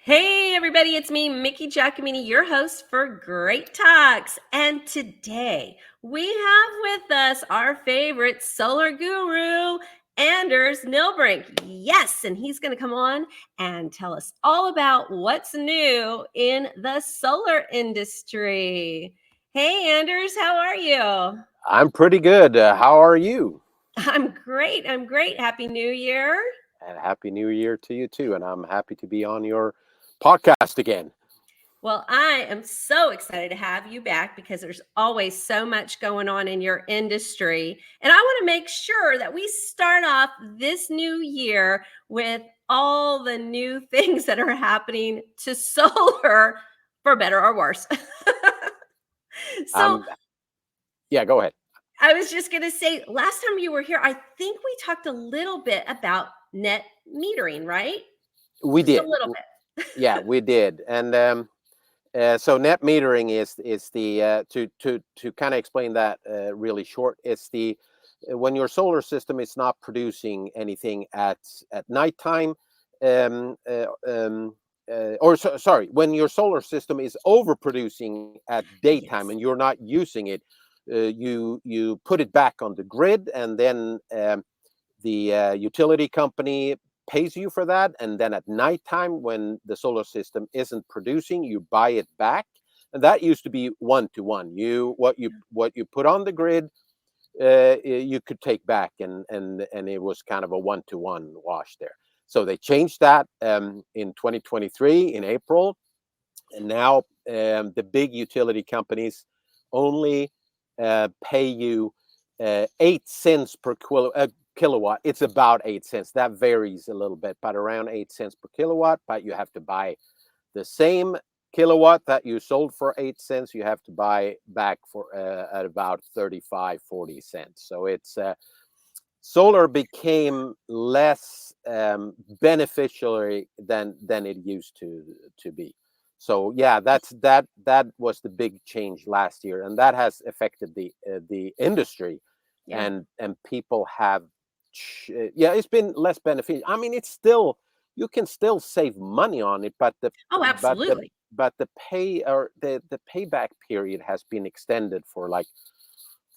Hey, everybody, it's me, Mickie Giacomini, your host for Great Talks. And today we have with us our favorite solar guru, Anders Nilbrink. Yes, and he's going to come on and tell us all about what's new in the solar industry. Hey, Anders, how are you? I'm pretty good. How are you? I'm great. I'm great. Happy New Year. And happy New Year to you too. And I'm happy to be on your podcast again. Well, I am so excited to have you back because there's always so much going on in your industry. And I want to make sure that we start off this new year with all the new things that are happening to solar, for better or worse. So Um, yeah, go ahead. I was just going to say, last time you were here, I think we talked a little bit about net metering, right? We Just a did. little bit. Yeah, we did. And so net metering is the to kind of explain that really short. It's the when your solar system is not producing anything at nighttime, sorry, when your solar system is overproducing at daytime Yes. and you're not using it, you put it back on the grid, and then the utility company pays you for that, and then at nighttime when the solar system isn't producing, you buy it back. And that used to be one to one. What you put on the grid, you could take back, and it was kind of a one to one wash there. So they changed that in 2023 in April, and now the big utility companies only pay you 8 cents per kilowatt. It's about 8 cents. That varies a little bit, but around 8 cents per kilowatt. But you have to buy the same kilowatt that you sold for 8 cents. You have to buy back for at about 35, 40 cents. So it's solar became less beneficial than it used to be. So yeah, that was the big change last year, and that has affected the industry, Yeah. and people have yeah, it's been less beneficial. I mean, it's still, you can still save money on it, but the Oh, but the absolutely. but the the payback period has been extended for like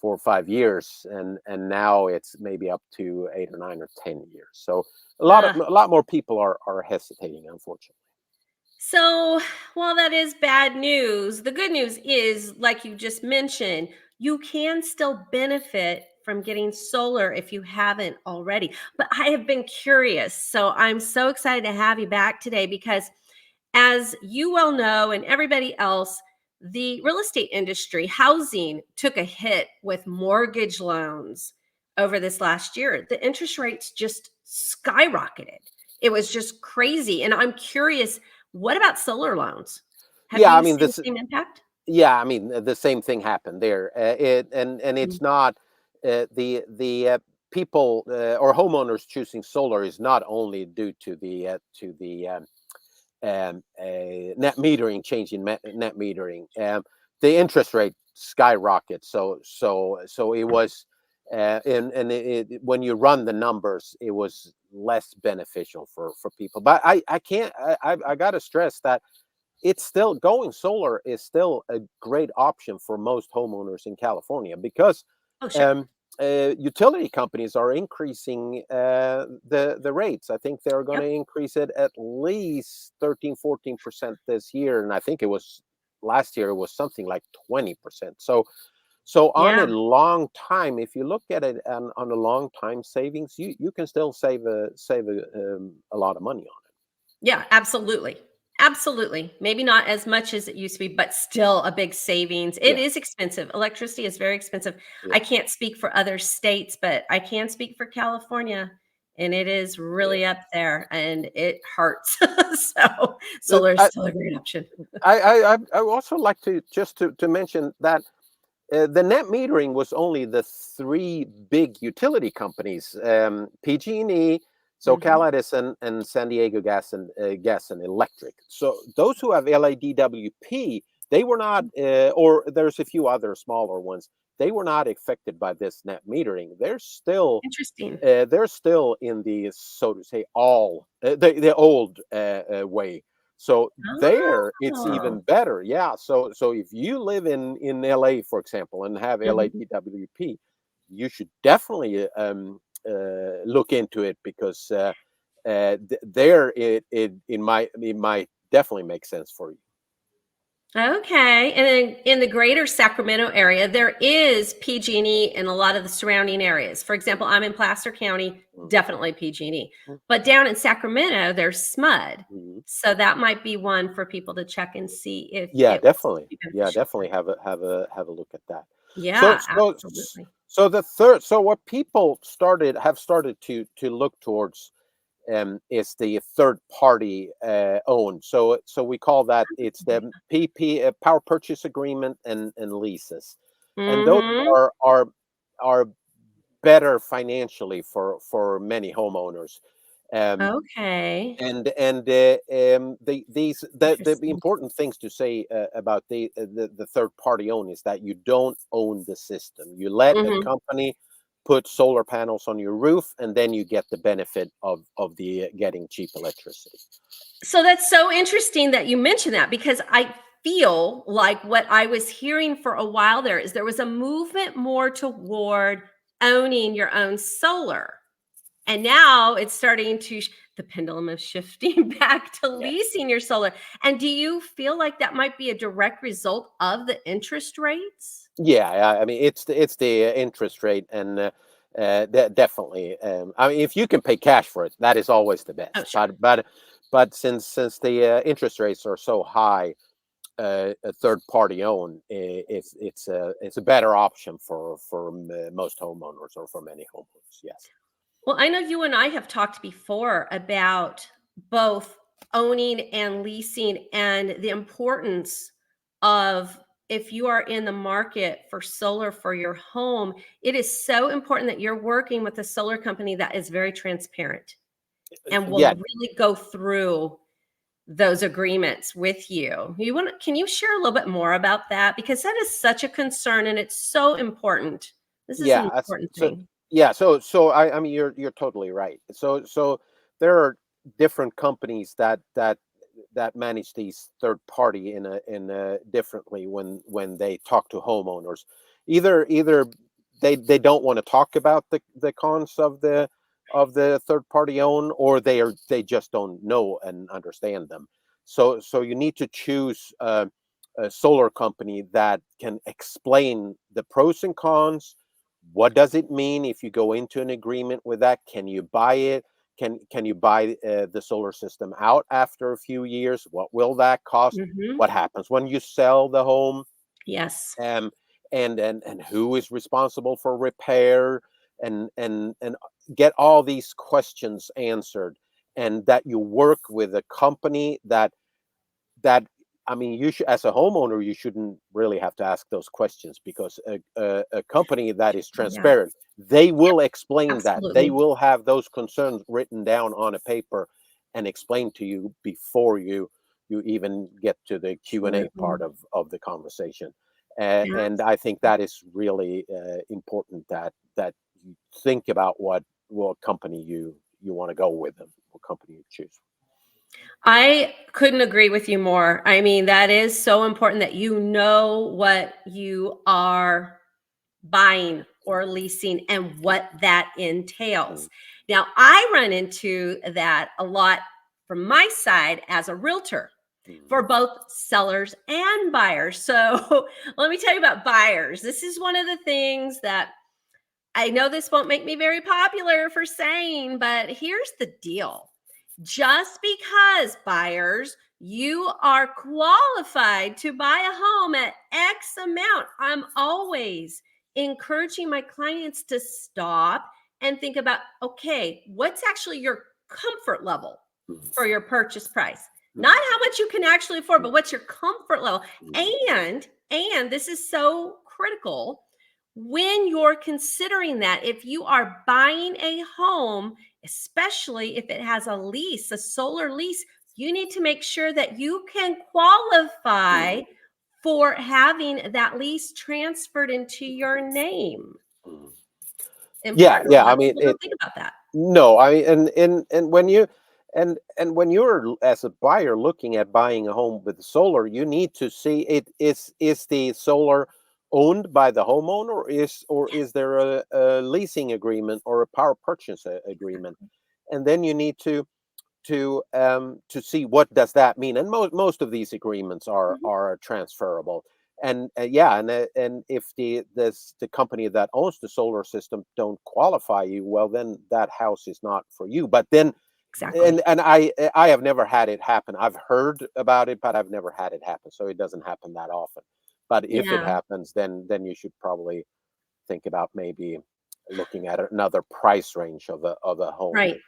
4 or 5 years, and now it's maybe up to 8 or 9 or 10 years. So Uh, a lot more people are hesitating, unfortunately. So, while that is bad news, the good news is, like you just mentioned, you can still benefit from getting solar if you haven't already. But I have been curious. So, I'm so excited to have you back today because, as you well know, and everybody else, the real estate industry, housing took a hit with mortgage loans over this last year. The interest rates just skyrocketed. It was just crazy. And I'm curious, what about solar loans? Have Yeah, I you mean seen the this. same impact? Yeah, I mean the same thing happened there. And Mm. it's not the people or homeowners choosing solar is not only due to the net metering, change in net metering. The interest rate skyrocket. So it was, when you run the numbers, it was less beneficial for people. But I can't. I got to stress that it's still going solar is still a great option for most homeowners in California, because Oh, sure. um, utility companies are increasing the rates. I think they're going Yep. to increase it at least 13, 14% this year, and I think it was last year it was something like 20%. So on a Yeah. long time, if you look at it on a long time savings, you can still save a lot of money on Yeah, absolutely. Absolutely. Maybe not as much as it used to be, but still a big savings. it. It Yeah, is expensive. Electricity is very expensive. I yeah, can't speak for other states, but I can speak for California, and it is yeah. really up there and it hurts. So Uh, solar is I, still a great option. I also like to just to mention that the net metering was only the three big utility companies: PG&E, Mhm. SoCal Edison, and San Diego Gas and Electric. So those who have LADWP, they were not, or there's a few other smaller ones. They were not affected by this net metering. Interesting. They're still in the, so to say, all the old way. So there, it's Oh, even better. Yeah. So if you live in LA, for example, and have mhm. LADWP, you should definitely look into it, because there it might definitely make sense for you. Okay, and then in the greater Sacramento area, there is PG&E in a lot of the surrounding areas. For example, I'm in Placer County, Mm, definitely PG&E. mm, But down in Sacramento, there's SMUD. mhm. So that might be one for people to check and see if Yeah, it would definitely. be Yeah, beneficial for definitely them. have a look at that. So Yeah, so absolutely. so what people started to look towards, is the third party owned. So we call that, it's the PP, power purchase agreement, and leases, and those Mhm. are better financially for many homeowners. Um, Okay. the Interesting. important things to say about the third party own is that you don't own the system. You let a Mhm. company put solar panels on your roof, and then you get the benefit of the getting cheap electricity. So that's so interesting that you mentioned that, because I feel like what I was hearing for a while there is there was a movement more toward owning your own solar. And now it's starting to the pendulum is shifting back to Yeah. leasing your solar. And do you feel like that might be a direct result of the interest rates? Yeah, I mean, it's the interest rate, and definitely. I mean, if you can pay cash for it, that is always the Oh, best. sure. But since the interest rates are so high, a third party own, it's a better option for most homeowners, or for many homeowners. Yes. Well, I know you and I have talked before about both owning and leasing and the importance of, if you are in the market for solar for your home, it is so important that you're working with a solar company that is very transparent and will Yeah, really go through those agreements with you. Can you share a little bit more about that, because that is such a concern and it's so important. This is an yeah. important So thing. yeah, so I mean, you're totally right. So there are different companies that manage these third party in a differently when they talk to homeowners. Either they don't want to talk about the cons of the third party own, or they just don't know and understand them. So you need to choose a solar company that can explain the pros and cons. What does it mean if you go into an agreement with that? Can you buy it? Can you buy the solar system out after a few years? What will that cost? Mhm. What happens when you sell the home? Yes. Um, and who is responsible for repair? And get all these questions answered, and that you work with a company that I mean, you should, as a homeowner, you shouldn't really have to ask those questions, because a company that is Yeah. transparent, they Yep, will explain that. They absolutely. will have those concerns written down on a paper and explain to you before you even get to the Q&A part Absolutely. of the conversation. And I think Absolutely. that is really important, that you think about what company you want to go with, and what company you choose. I couldn't agree with you more. I mean, that is so important that you know what you are buying or leasing and what that Mm, entails. Now, I run into that a lot from my side as a realtor mm, for both sellers and buyers. So, let me tell you about buyers. This is one of the things that I know this won't make me very popular for saying, but here's the deal. Just because, buyers, you are qualified to buy a home at X amount, I'm always encouraging my clients to stop and think about, okay, what's actually your comfort level for mm, your purchase price? Not mm, how much you can actually afford, mm, but what's your comfort level? mm, And this is so critical when you're considering that, if you are buying a home, especially if it has a lease, a solar lease, you need to make sure that you can qualify mm, for having that lease transferred into your name. mm. Yeah, Important. A yeah. lot I of mean, people don't think about that. no, I mean, and when you, And when you're as a buyer looking at buying a home with solar, you need to see it is the solar owned by the homeowner, or is there a leasing agreement or a power purchase agreement, and then you need to see what does that mean. And most of these agreements Mhm. are transferable. And yeah, and if the company that owns the solar system don't qualify you, well, then that house is not for you. But then Exactly. and I have never had it happen. I've heard about it, but I've never had it happen. So it doesn't happen that often. But if it Yeah. happens, then you should probably think about maybe looking at another price range of a home. Right.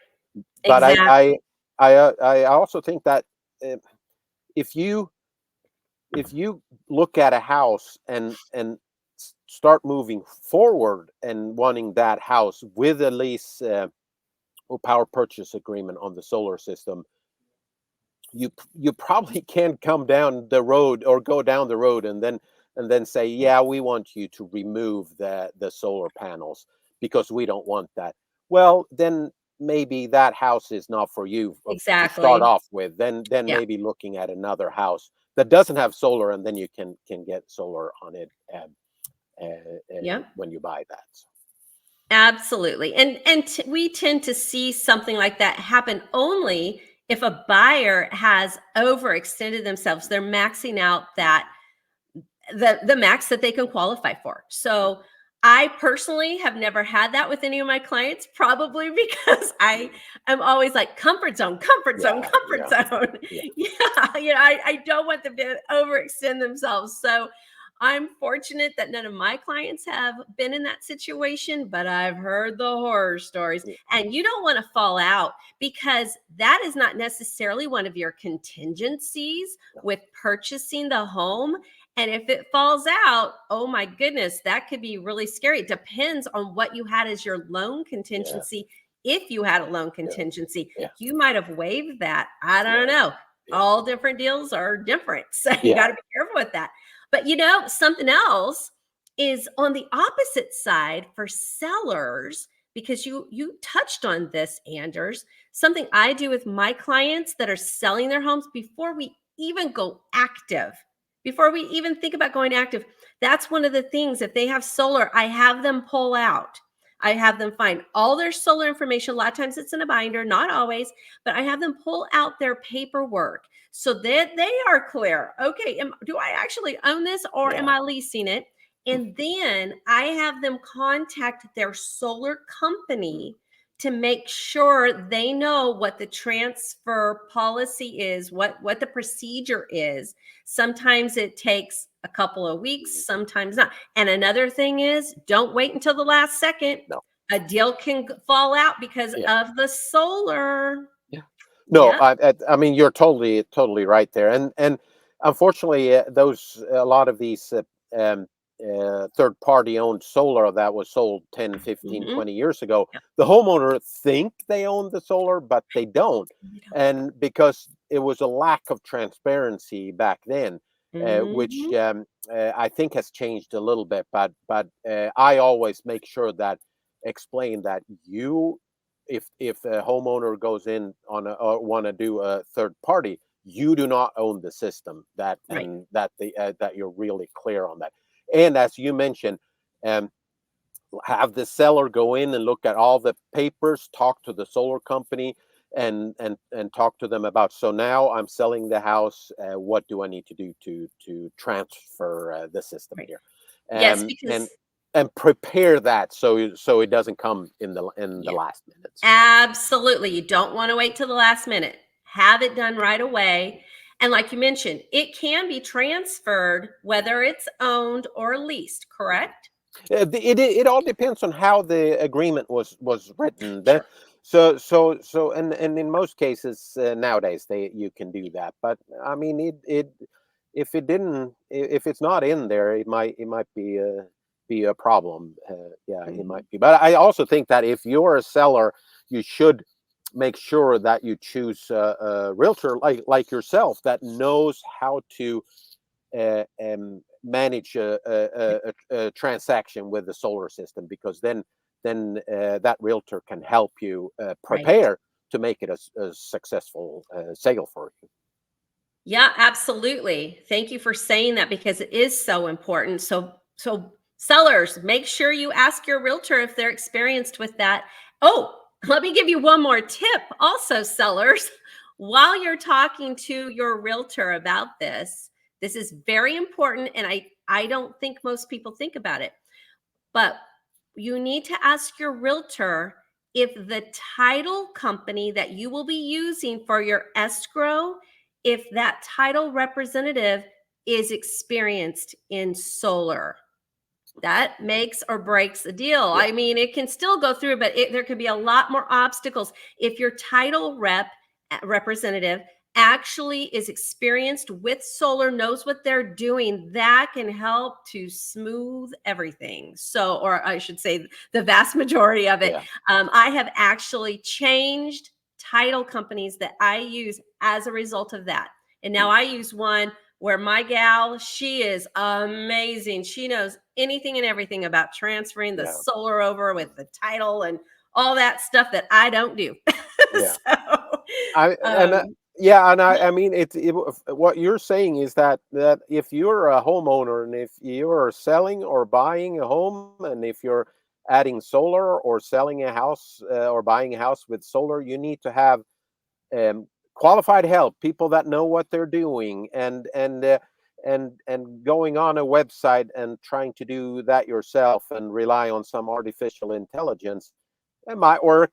But Exactly. I also think that uh, if you look at a house and start moving forward and wanting that house with a lease or power purchase agreement on the solar system, you probably can't come down the road or go down the road and then say, yeah, we want you to remove the solar panels because we don't want that. Well, then maybe that house is not for you to start Exactly. off with. Then Yeah. maybe looking at another house that doesn't have solar, and then you can get solar on it Yep. when you buy that. So, Absolutely. And we tend to see something like that happen only if a buyer has overextended themselves. They're maxing out that the max that they can qualify for. yeah, So I personally have never had that with any of my clients, probably because I am always like comfort zone, comfort zone, yeah, comfort yeah, zone. yeah, Yeah, I don't want them to overextend themselves. So I'm fortunate that none of my clients have been in that situation, but I've heard the horror stories. yeah, And you don't want to fall out because that is not necessarily one of your contingencies no, with purchasing the home. And if it falls out, oh my goodness, that could be really scary. It depends on what you had as your loan yeah, contingency. If you had a loan yeah, contingency, yeah, you might have waived that. I don't yeah, know. yeah, All different deals are different. So you yeah, got to be careful with that. But something else is on the opposite side for sellers, because you touched on this, Anders. Something I do with my clients that are selling their homes before we even go active, before we even think about going active. That's one of the things. If they have solar, I have them pull out. I have them find all their solar information. A lot of times it's in a binder, not always, but I have them pull out their paperwork so that they are clear. Okay, do I actually own this or am yeah, I leasing it? And then I have them contact their solar mm, company to make sure they know what the transfer policy is, what the procedure is. Sometimes it takes a couple of weeks, mm, sometimes not. And another thing is, don't wait until the last second. no, A deal can fall out because yeah. of the solar. Yeah. No, Yep. I mean, you're totally right there. And unfortunately, a lot of these third party owned solar that was sold 10, 15, Mhm. 20 years ago, Yep. the homeowner think they own the solar, but they don't. You And because it was a lack of transparency back then, which Mhm. I think has changed a little bit, but I always make sure that explain that if a homeowner goes in on a or want to do a third party, you do not own the system. That Right. and that the that you're really clear on that. And as you mentioned, um, have the seller go in and look at all the papers, talk to the solar company, and talk to them about. So now I'm selling the house. What do I need to do to transfer the system Right. here? Yes, Um, and because and prepare that so it doesn't come in the yeah. last minutes. Absolutely. You don't want to wait till the last minute. Have it done right away. And like you mentioned, it can be transferred whether it's owned or leased, Mhm. correct? It all depends on how the agreement was written. Sure. And in most cases nowadays they you can do that. But I mean, it if it didn't if it's not in there, it might be a problem. Yeah, it Mhm. might be. But I also think that if you're a seller, you should make sure that you choose a realtor like yourself that knows how to manage a transaction with the solar system, because then that realtor can help you Right. prepare to make it a successful sale for you. Yeah, absolutely. Thank you for saying that because it is so important. So sellers, make sure you ask your realtor if they're experienced with that. Oh, let me give you one more tip also, sellers. While you're talking to your realtor about this is very important and I don't think most people think about it. But you need to ask your realtor if the title company that you will be using for your escrow, if that title representative is experienced in solar. That makes or breaks a deal. Yeah, I mean, it can still go through, but there could be a lot more obstacles. If your title representative actually is experienced with solar, knows what they're doing, that can help to smooth everything. So, or I should say, the vast majority of it. yeah, I have actually changed title companies that I use as a result of that. And now I use one where my gal, she is amazing. She knows anything and everything about transferring the yeah, solar over with the title and all that stuff that I don't do. yeah. So, I and um, yeah, and I mean what you're saying is that if you're a homeowner and if you're selling or buying a home and if you're adding solar or selling a house or buying a house with solar, you need to have qualified help, people that know what they're doing, and going on a website and trying to do that yourself and rely on some artificial intelligence. It might work,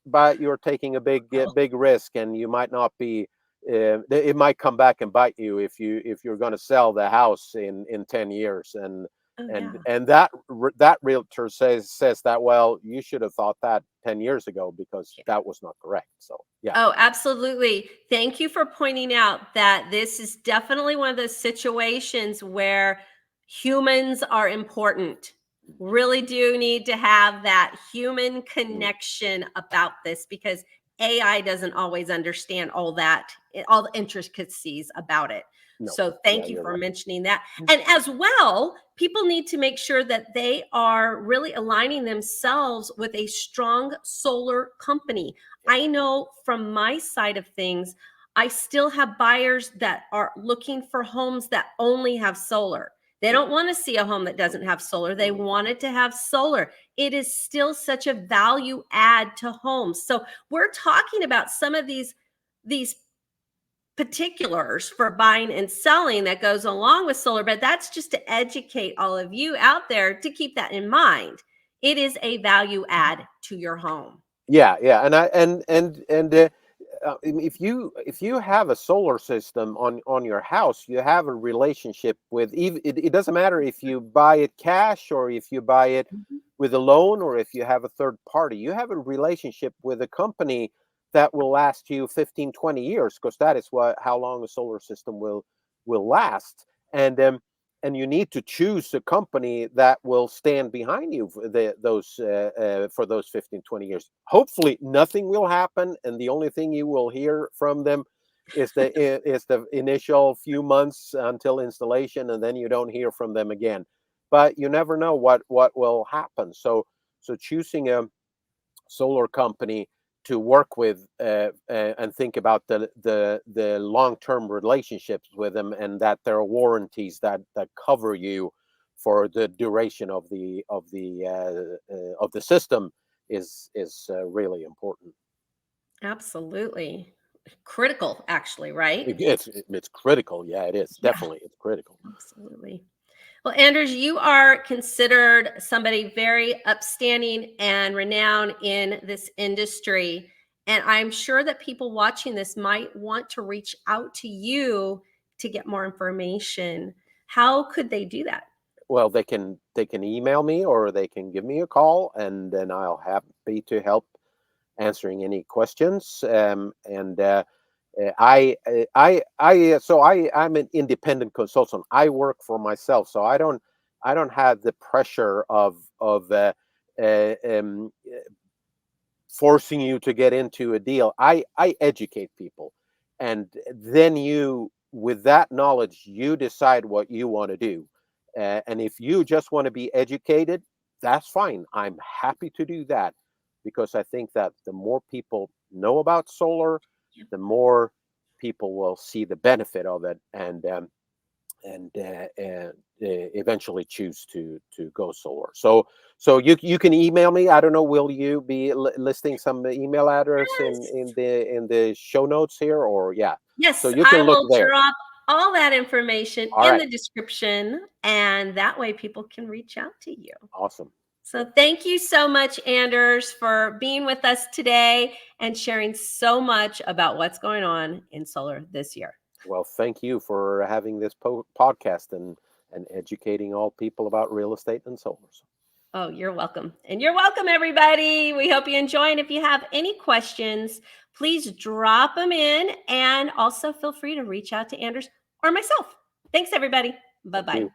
but you're taking a big risk, and you might not be. It might come back and bite you if you're going to sell the house in 10 years, oh and yeah. and that realtor says that, well, you should have thought that 10 years ago because that was not correct. So yeah, Oh, absolutely. Thank you for pointing out that this is definitely one of those situations where humans are important. Really do need to have that human mm, connection about this because AI doesn't always understand all that, all the intricacies about it. no, So yeah, thank you you're for right. mentioning that. And as well, people need to make sure that they are really aligning themselves with a strong solar company. I know from my side of things, I still have buyers that are looking for homes that only have solar. They don't Mhm, want to see a home that doesn't have solar. They mhm. want it to have solar. It is still such a value add to homes. So we're talking about some of these particulars for buying and selling that goes along with solar, but that's just to educate all of you out there to keep that in mind. It is a value add to your home. Yeah, yeah, and if you have a solar system on your house, you have a relationship with. Even it doesn't matter if you buy it cash or if you buy it Mhm. with a loan or if you have a third party. You have a relationship with a company that will last you 15, 20 years, because that is what how long a solar system will last. And you need to choose a company that will stand behind you for those 15, 20 years. Hopefully nothing will happen, and the only thing you will hear from them is the initial few months until installation, and then you don't hear from them again. But you never know what will happen. So choosing a solar company to work with, and think about the long term relationships with them, and that there are warranties that cover you for the duration of the system is really important. Absolutely. Critical, actually, right? It's critical. Yeah, it is Yeah, definitely it's critical. absolutely. Well, Anders, you are considered somebody very upstanding and renowned in this industry. And I'm sure that people watching this might want to reach out to you to get more information. How could they do that? Well, they can email me or they can give me a call, and then I'll happy to help answering any questions. And I'm an independent consultant. I work for myself, so I don't have the pressure of uh, um, forcing you to get into a deal. I educate people, and then you, with that knowledge, you decide what you want to do. And if you just want to be educated, that's fine. I'm happy to do that, because I think that the more people know about solar, the more people will see the benefit of it, and eventually choose to go solar. So you can email me. I don't know. Will you be listing some email address in the show notes here, or yeah? So Yes, you can I look will there. drop all that information All in right. the description, and that way people can reach out to you. Awesome. So thank you so much, Anders, for being with us today and sharing so much about what's going on in solar this year. Well, thank you for having this podcast and educating all people about real estate and solar. Oh, you're welcome. And you're welcome, everybody. We hope you enjoy. And if you have any questions, please drop them in. And also feel free to reach out to Anders or myself. Thanks, everybody. Thank Bye-bye. you.